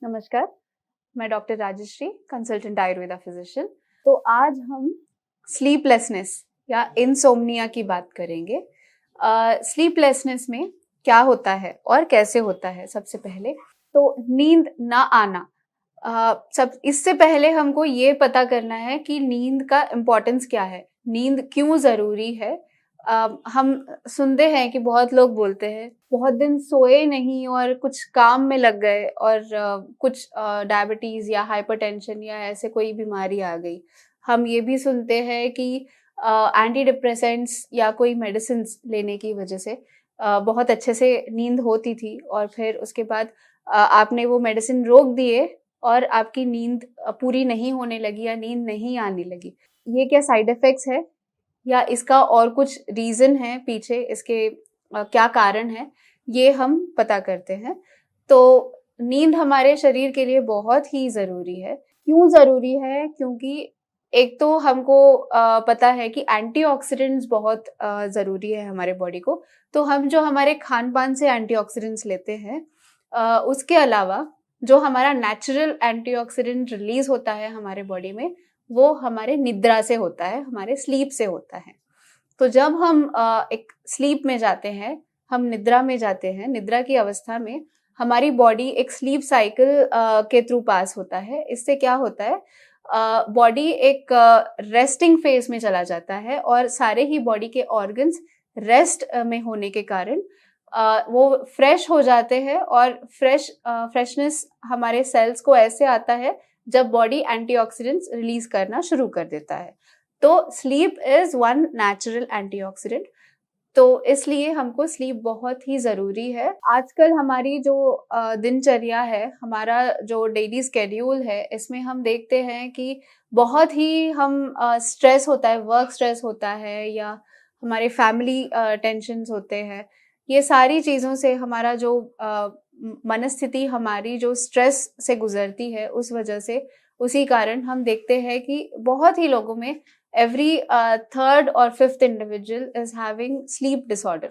नमस्कार, मैं doctor Rajshree, consultant Ayurveda physician. तो आज हम स्लीपलेसनेस या इंसोम्निया की बात करेंगे। स्लीपलेसनेस में क्या होता है और कैसे होता है। सबसे पहले तो नींद ना आना। इससे पहले हमको ये पता करना है कि नींद का इम्पोर्टेंस क्या है, नींद क्यों ज़रूरी है। हम सुनते हैं कि बहुत लोग बोलते हैं बहुत दिन सोए नहीं और कुछ काम में लग गए और कुछ डायबिटीज या हाइपरटेंशन या ऐसे कोई बीमारी आ गई। हम ये भी सुनते हैं कि एंटी डिप्रेसेंट्स या कोई मेडिसिन लेने की वजह से बहुत अच्छे से नींद होती थी और फिर उसके बाद आपने वो मेडिसिन रोक दिए और आपकी नींद पूरी नहीं होने लगी या नींद नहीं आने लगी। ये क्या साइड इफेक्ट्स है या इसका और कुछ रीजन है पीछे, इसके क्या कारण है, ये हम पता करते हैं। तो नींद हमारे शरीर के लिए बहुत ही ज़रूरी है। क्यों ज़रूरी है? क्योंकि एक तो हमको पता है कि एंटीऑक्सीडेंट्स बहुत ज़रूरी है हमारे बॉडी को। तो हम जो हमारे खान पान से एंटीऑक्सीडेंट्स लेते हैं, उसके अलावा जो हमारा नेचुरल एंटीऑक्सीडेंट रिलीज होता है हमारे बॉडी में, वो हमारे निद्रा से होता है, हमारे स्लीप से होता है। तो जब हम एक स्लीप में जाते हैं, हम निद्रा में जाते हैं, निद्रा की अवस्था में हमारी बॉडी एक स्लीप साइकिल के थ्रू पास होता है। इससे क्या होता है, बॉडी एक रेस्टिंग फेज में चला जाता है और सारे ही बॉडी के ऑर्गन्स रेस्ट में होने के कारण वो फ्रेश हो जाते हैं और फ्रेशनेस हमारे सेल्स को ऐसे आता है जब बॉडी एंटीऑक्सीडेंट्स रिलीज करना शुरू कर देता है। तो sleep is one natural antioxidant. तो इसलिए हमको स्लीप बहुत ही ज़रूरी है। आजकल हमारी जो दिनचर्या है, हमारा जो डेली स्केड्यूल है, इसमें हम देखते हैं कि बहुत ही हम स्ट्रेस होता है, वर्क स्ट्रेस होता है या हमारे फैमिली टेंशन्स होते हैं। ये सारी चीज़ों से हमारा जो मनस्थिति हमारी जो स्ट्रेस से गुजरती है, उस वजह से उसी कारण हम देखते हैं कि बहुत ही लोगों में every third और fifth individual is having sleep disorder।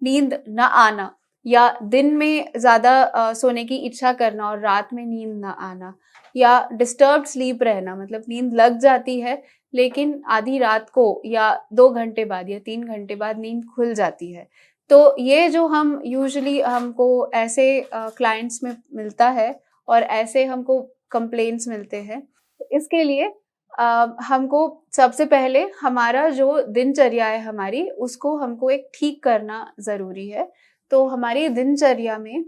नींद न आना या दिन में ज़्यादा सोने की इच्छा करना और रात में नींद न आना, या डिस्टर्ब्ड स्लीप रहना, मतलब नींद लग जाती है लेकिन आधी रात को या 2 घंटे बाद या 3 घंटे बाद नींद खुल जाती है। तो ये जो हम यूजुअली हमको ऐसे क्लाइंट्स में मिलता है और ऐसे हमको कंप्लेंट्स मिलते हैं। इसके लिए हमको सबसे पहले हमारा जो दिनचर्या है हमारी, उसको हमको एक ठीक करना ज़रूरी है। तो हमारी दिनचर्या में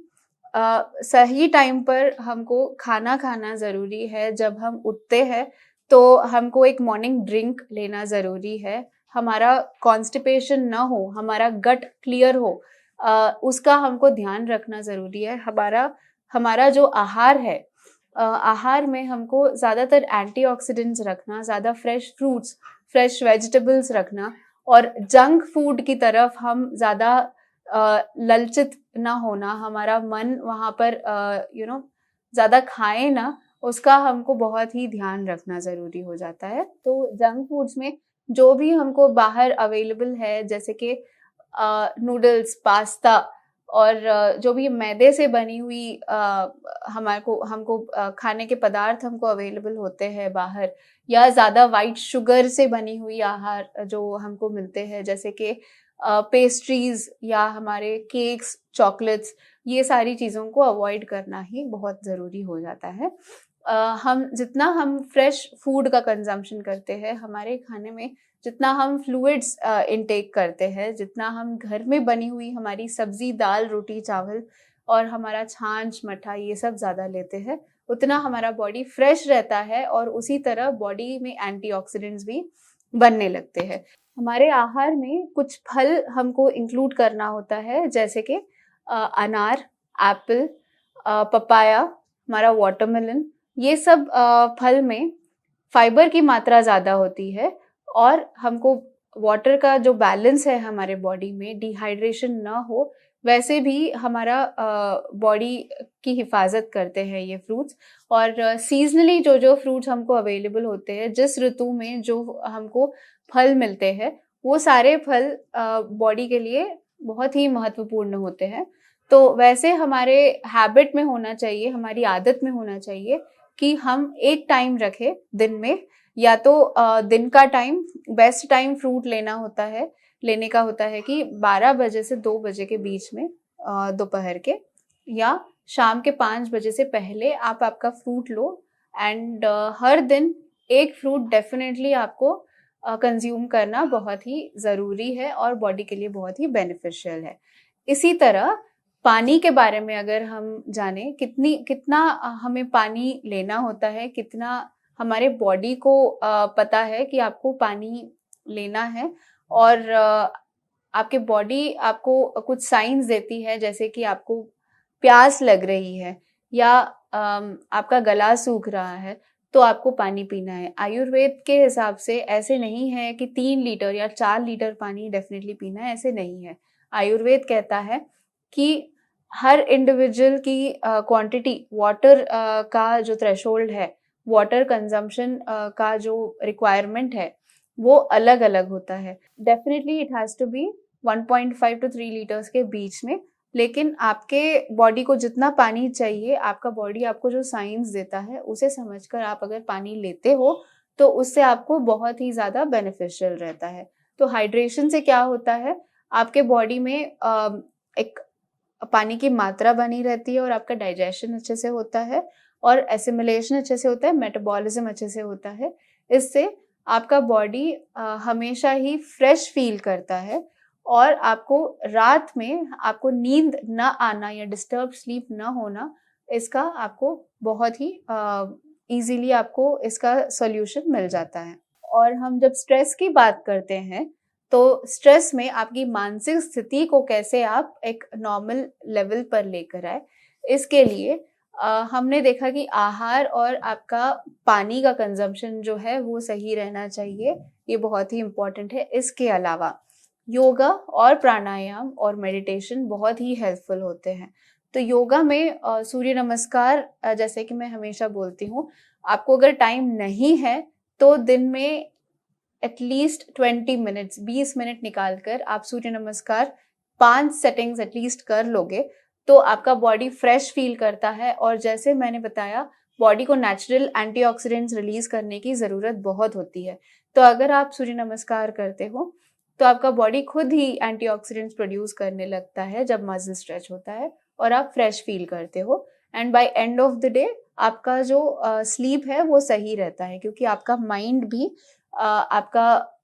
सही टाइम पर हमको खाना खाना ज़रूरी है। जब हम उठते हैं तो हमको एक मॉर्निंग ड्रिंक लेना ज़रूरी है। हमारा कॉन्स्टिपेशन ना हो, हमारा गट क्लियर हो, उसका हमको ध्यान रखना ज़रूरी है। हमारा जो आहार है, आहार में हमको ज़्यादातर एंटीऑक्सीडेंट्स रखना, ज़्यादा फ्रेश फ्रूट्स, फ्रेश वेजिटेबल्स रखना और जंक फूड की तरफ हम ज़्यादा ललचित ना होना, हमारा मन वहाँ पर ज़्यादा खाए ना, उसका हमको बहुत ही ध्यान रखना ज़रूरी हो जाता है। तो जंक फूड्स में जो भी हमको बाहर अवेलेबल है, जैसे कि नूडल्स, पास्ता और जो भी मैदे से बनी हुई हमको खाने के पदार्थ हमको अवेलेबल होते हैं बाहर, या ज़्यादा वाइट शुगर से बनी हुई आहार जो हमको मिलते हैं, जैसे कि पेस्ट्रीज या हमारे केक्स, चॉकलेट्स, ये सारी चीज़ों को अवॉइड करना ही बहुत ज़रूरी हो जाता है। जितना हम फ्रेश फूड का कंजम्पशन करते हैं, हमारे खाने में जितना हम फ्लूइड्स इनटेक करते हैं, जितना हम घर में बनी हुई हमारी सब्जी, दाल, रोटी, चावल और हमारा छाछ, मट्ठा, ये सब ज़्यादा लेते हैं, उतना हमारा बॉडी फ्रेश रहता है और उसी तरह बॉडी में एंटीऑक्सीडेंट्स भी बनने लगते हैं। हमारे आहार में कुछ फल हमको इंक्लूड करना होता है, जैसे कि अनार, एप्पल, पपाया, हमारा वाटरमेलन, ये सब फल में फाइबर की मात्रा ज़्यादा होती है और हमको वाटर का जो बैलेंस है हमारे बॉडी में, डिहाइड्रेशन ना हो, वैसे भी हमारा बॉडी की हिफाजत करते हैं ये फ्रूट्स। और सीजनली जो जो फ्रूट्स हमको अवेलेबल होते हैं, जिस ऋतु में जो हमको फल मिलते हैं, वो सारे फल बॉडी के लिए बहुत ही महत्वपूर्ण होते हैं। तो वैसे हमारे हैबिट में होना चाहिए, हमारी आदत में होना चाहिए कि हम एक टाइम रखें दिन में, या तो दिन का टाइम, बेस्ट टाइम फ्रूट लेने का होता है कि 12 बजे से 2 बजे के बीच में दोपहर के, या शाम के 5 बजे से पहले आप आपका फ्रूट लो। एंड हर दिन एक फ्रूट डेफिनेटली आपको कंज्यूम करना बहुत ही ज़रूरी है और बॉडी के लिए बहुत ही बेनिफिशियल है। इसी तरह पानी के बारे में अगर हम जाने कितना हमें पानी लेना होता है, कितना हमारे बॉडी को पता है कि आपको पानी लेना है, और आपके बॉडी आपको कुछ साइंस देती है, जैसे कि आपको प्यास लग रही है या आपका गला सूख रहा है तो आपको पानी पीना है। आयुर्वेद के हिसाब से ऐसे नहीं है कि 3 लीटर या 4 लीटर पानी डेफिनेटली पीना है, ऐसे नहीं है। आयुर्वेद कहता है कि हर इंडिविजुअल की क्वांटिटी वाटर का जो थ्रेशोल्ड है, वाटर कंजम्पशन का जो रिक्वायरमेंट है वो अलग अलग होता है। Definitely it has to be 1.5 to 3 litres के बीच में, लेकिन आपके बॉडी को जितना पानी चाहिए, आपका बॉडी आपको जो साइंस देता है उसे समझकर आप अगर पानी लेते हो तो उससे आपको बहुत ही ज़्यादा बेनिफिशियल रहता है। तो हाइड्रेशन से क्या होता है, आपके बॉडी में एक पानी की मात्रा बनी रहती है और आपका डाइजेशन अच्छे से होता है और एसिमिलेशन अच्छे से होता है, मेटाबॉलिज्म अच्छे से होता है। इससे आपका बॉडी हमेशा ही फ्रेश फील करता है और आपको रात में आपको नींद ना आना या डिस्टर्ब स्लीप ना होना, इसका आपको बहुत ही इजीली आपको इसका सॉल्यूशन मिल जाता है। और हम जब स्ट्रेस की बात करते हैं तो स्ट्रेस में आपकी मानसिक स्थिति को कैसे आप एक नॉर्मल लेवल पर लेकर आए, इसके लिए हमने देखा कि आहार और आपका पानी का कंजम्पशन जो है वो सही रहना चाहिए, ये बहुत ही इम्पोर्टेंट है। इसके अलावा योगा और प्राणायाम और मेडिटेशन बहुत ही हेल्पफुल होते हैं। तो योगा में सूर्य नमस्कार, जैसे कि मैं हमेशा बोलती हूँ, आपको अगर टाइम नहीं है तो दिन में एटलीस्ट 20 मिनट निकाल कर आप सूर्य नमस्कार 5 सेटिंग्स एटलीस्ट कर लोगे तो आपका बॉडी फ्रेश फील करता है। और जैसे मैंने बताया, बॉडी को नेचुरल एंटीऑक्सीडेंट्स रिलीज करने की ज़रूरत बहुत होती है। तो अगर आप सूर्य नमस्कार करते हो तो आपका बॉडी खुद ही एंटीऑक्सीडेंट्स प्रोड्यूस करने लगता है जब मसल स्ट्रेच होता है और आप फ्रेश फील करते हो। And by end of the day आपका जो स्लीप है वो सही रहता है, क्योंकि आपका माइंड भी आपका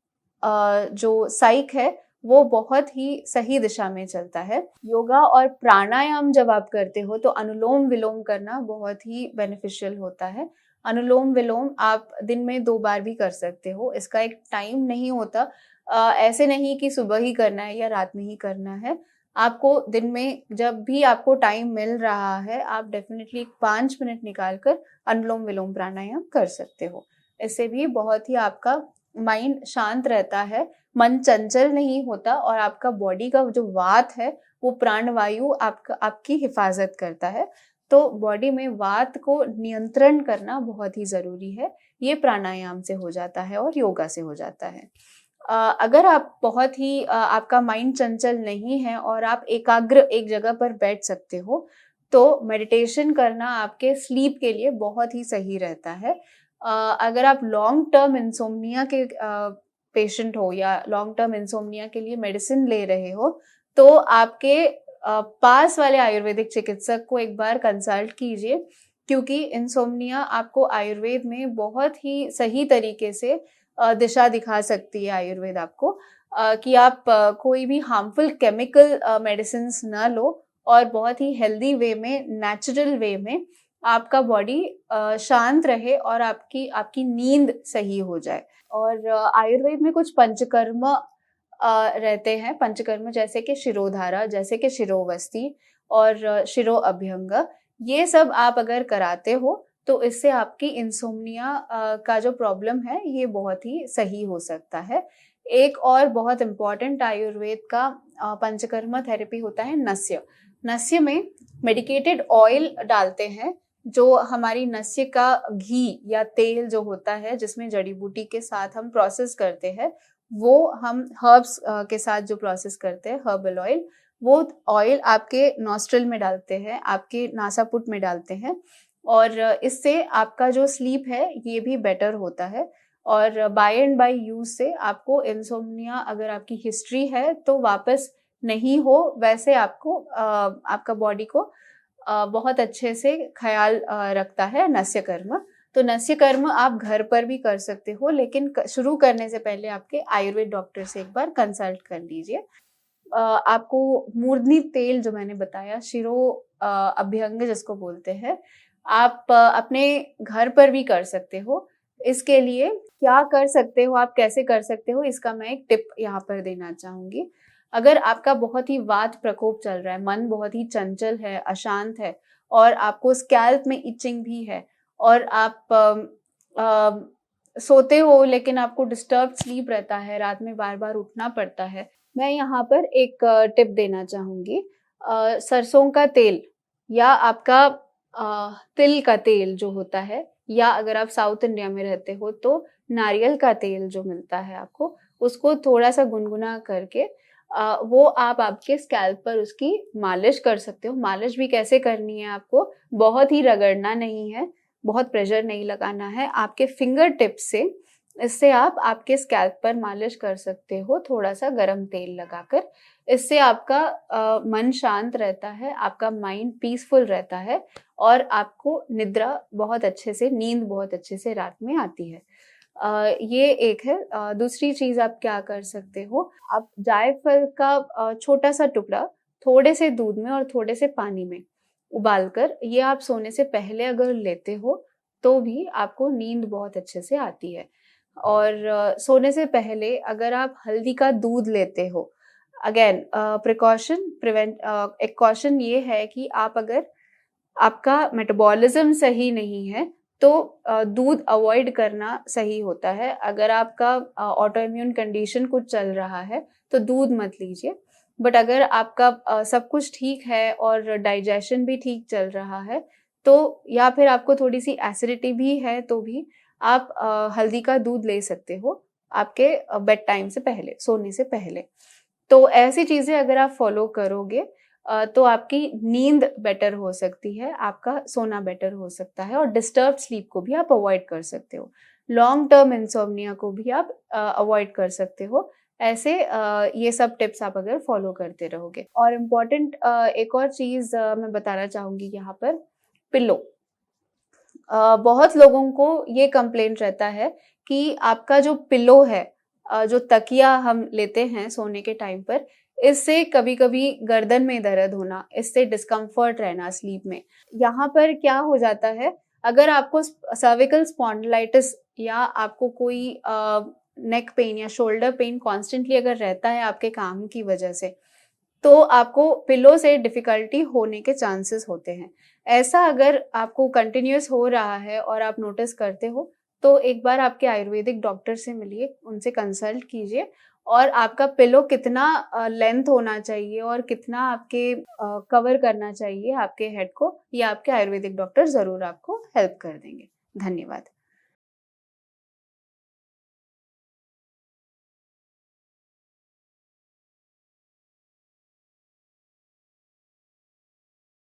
जो साइक है वो बहुत ही सही दिशा में चलता है। योगा और प्राणायाम जब आप करते हो तो अनुलोम विलोम करना बहुत ही बेनिफिशियल होता है। अनुलोम विलोम आप दिन में 2 बार भी कर सकते हो, इसका एक टाइम नहीं होता। ऐसे नहीं कि सुबह ही करना है या रात में ही करना है, आपको दिन में जब भी आपको टाइम मिल रहा है आप डेफिनेटली 5 मिनट निकाल कर अनुलोम विलोम प्राणायाम कर सकते हो। इससे भी बहुत ही आपका माइंड शांत रहता है, मन चंचल नहीं होता और आपका बॉडी का जो वात है वो प्राणवायु आपकी हिफाजत करता है। तो बॉडी में वात को नियंत्रण करना बहुत ही ज़रूरी है। ये प्राणायाम से हो जाता है और योगा से हो जाता है। अगर आप बहुत ही आपका माइंड चंचल नहीं है और आप एकाग्र एक जगह पर बैठ सकते हो तो मेडिटेशन करना आपके स्लीप के लिए बहुत ही सही रहता है। अगर आप लॉन्ग टर्म इंसोम्निया के पेशेंट हो या लॉन्ग टर्म इंसोम्निया के लिए मेडिसिन ले रहे हो तो आपके पास वाले आयुर्वेदिक चिकित्सक को एक बार कंसल्ट कीजिए, क्योंकि इंसोम्निया आपको आयुर्वेद में बहुत ही सही तरीके से दिशा दिखा सकती है आयुर्वेद आपको, कि आप कोई भी हार्मफुल केमिकल मेडिसिन्स ना लो और बहुत ही हेल्दी वे में, नेचुरल वे में आपका बॉडी शांत रहे और आपकी नींद सही हो जाए। और आयुर्वेद में कुछ पंचकर्म रहते हैं, पंचकर्म जैसे कि शिरोधारा, जैसे कि शिरोवस्ती और शिरो अभ्यंग, ये सब आप अगर कराते हो तो इससे आपकी इंसोम्निया का जो प्रॉब्लम है ये बहुत ही सही हो सकता है। एक और बहुत इम्पॉर्टेंट आयुर्वेद का पंचकर्म थेरेपी होता है नस्य। नस्य में मेडिकेटेड ऑयल डालते हैं, जो हमारी नस्य का घी या तेल जो होता है जिसमें जड़ी बूटी के साथ हम प्रोसेस करते हैं, वो हम हर्ब्स के साथ जो प्रोसेस करते हैं, हर्बल ऑयल, वो ऑयल आपके नॉस्ट्रल में डालते हैं, आपके नासापुट में डालते हैं, और इससे आपका जो स्लीप है ये भी बेटर होता है। और बाय एंड बाय यूज से आपको इंसोम्निया अगर आपकी हिस्ट्री है तो वापस नहीं हो, वैसे आपको आपका बॉडी को बहुत अच्छे से ख्याल रखता है नस्य कर्म। तो नस्य कर्म आप घर पर भी कर सकते हो, लेकिन शुरू करने से पहले आपके आयुर्वेद डॉक्टर से एक बार कंसल्ट कर लीजिए। आपको मूर्धनी तेल जो मैंने बताया, शिरो अभ्यंग जिसको बोलते हैं, आप अपने घर पर भी कर सकते हो। इसके लिए क्या कर सकते हो, आप कैसे कर सकते हो, इसका मैं एक टिप यहाँ पर देना चाहूंगी। अगर आपका बहुत ही वात प्रकोप चल रहा है, मन बहुत ही चंचल है, अशांत है, और आपको स्कैल्प में इचिंग भी है, और आप सोते हो लेकिन आपको डिस्टर्ब स्लीप रहता है, रात में बार बार उठना पड़ता है, मैं यहाँ पर एक टिप देना चाहूंगी। सरसों का तेल या आपका तिल का तेल जो होता है, या अगर आप साउथ इंडिया में रहते हो तो नारियल का तेल जो मिलता है आपको, उसको थोड़ा सा गुनगुना करके वो आप आपके स्कैल्प पर उसकी मालिश कर सकते हो। मालिश भी कैसे करनी है, आपको बहुत ही रगड़ना नहीं है, बहुत प्रेशर नहीं लगाना है, आपके फिंगर टिप से इससे आप आपके स्कैल्प पर मालिश कर सकते हो थोड़ा सा गरम तेल लगाकर। इससे आपका मन शांत रहता है, आपका माइंड पीसफुल रहता है, और आपको निद्रा बहुत अच्छे से, नींद बहुत अच्छे से रात में आती है। ये एक है। दूसरी चीज आप क्या कर सकते हो, आप जायफल का छोटा सा टुकड़ा थोड़े से दूध में और थोड़े से पानी में उबालकर, ये आप सोने से पहले अगर लेते हो तो भी आपको नींद बहुत अच्छे से आती है। और सोने से पहले अगर आप हल्दी का दूध लेते हो, अगेन प्रिकॉशन प्रिवेंट एक कॉशन ये है कि आप अगर आपका मेटाबॉलिज्म सही नहीं है तो दूध अवॉइड करना सही होता है। अगर आपका ऑटो इम्यून कंडीशन कुछ चल रहा है तो दूध मत लीजिए, बट अगर आपका सब कुछ ठीक है और डाइजेशन भी ठीक चल रहा है तो, या फिर आपको थोड़ी सी एसिडिटी भी है तो भी आप हल्दी का दूध ले सकते हो आपके बेड टाइम से पहले, सोने से पहले। तो ऐसी चीजें अगर आप फॉलो करोगे तो आपकी नींद बेटर हो सकती है, आपका सोना बेटर हो सकता है, और डिस्टर्ब स्लीप को भी आप अवॉइड कर सकते हो, लॉन्ग टर्म इंसोम्निया को भी आप अवॉइड कर सकते हो। ऐसे ये सब टिप्स आप अगर फॉलो करते रहोगे। और इम्पॉर्टेंट एक और चीज मैं बताना चाहूंगी यहाँ पर, पिल्लो। बहुत लोगों को ये कंप्लेंट रहता है कि आपका जो पिल्लो है, जो तकिया हम लेते हैं सोने के टाइम पर, इससे कभी कभी गर्दन में दर्द होना, इससे डिस्कम्फर्ट रहना स्लीप में। यहाँ पर क्या हो जाता है, अगर आपको सर्विकल स्पॉन्डिलाइटिस या आपको कोई नेक पेन या शोल्डर पेन कॉन्स्टेंटली अगर रहता है आपके काम की वजह से, तो आपको पिलो से डिफिकल्टी होने के चांसेस होते हैं। ऐसा अगर आपको कंटिन्यूअस हो रहा है और आप नोटिस करते हो तो एक बार आपके आयुर्वेदिक डॉक्टर से मिलिए, उनसे कंसल्ट कीजिए, और आपका पिलो कितना लेंथ होना चाहिए और कितना आपके कवर करना चाहिए आपके हेड को, ये आपके आयुर्वेदिक डॉक्टर जरूर आपको हेल्प कर देंगे। धन्यवाद।